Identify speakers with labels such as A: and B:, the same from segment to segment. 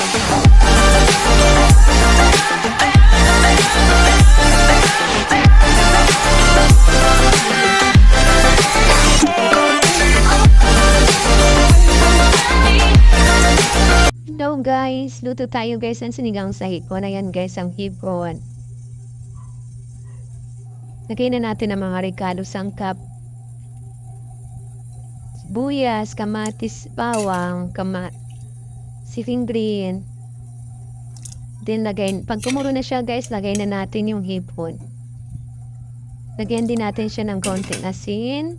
A: Hello guys, luto tayo guys ng sinigang sa hipon. Ayan guys ang hipon. Lagay na natin ang mga rekado, sangkap, buyas, kamatis, bawang, siling green. Then pag kumuro na siya guys, lagay na natin yung hipon. Lagyan din natin siya ng konting asin.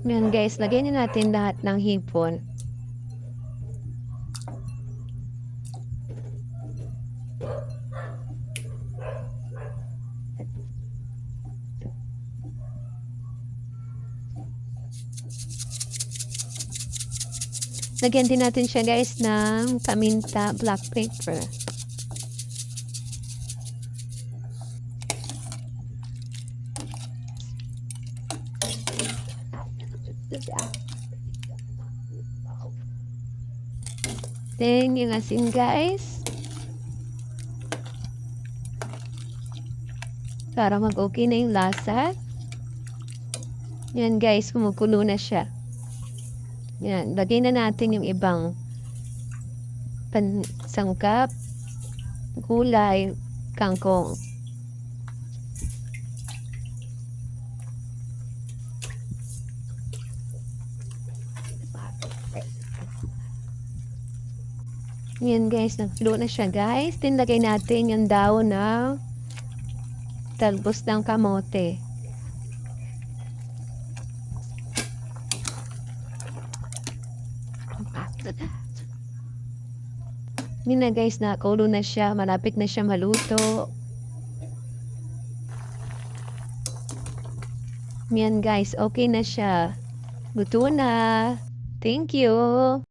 A: Yan guys, lagyan na natin lahat ng hipon. Lagyan din natin siya guys ng paminta, black pepper. Then yung asin guys. Para mag-okay na yung lasa. Yan guys, kumukulo na siya. Yan, lagay na natin yung ibang pansangkap, gulay, kangkong. Yan guys, nagluto na siya guys. Then lagay natin yung daon ng talbos ng kamote. Yun na guys, nakulo na siya. Malapit na siya maluto. Yan guys, okay na siya. Luto na. Thank you.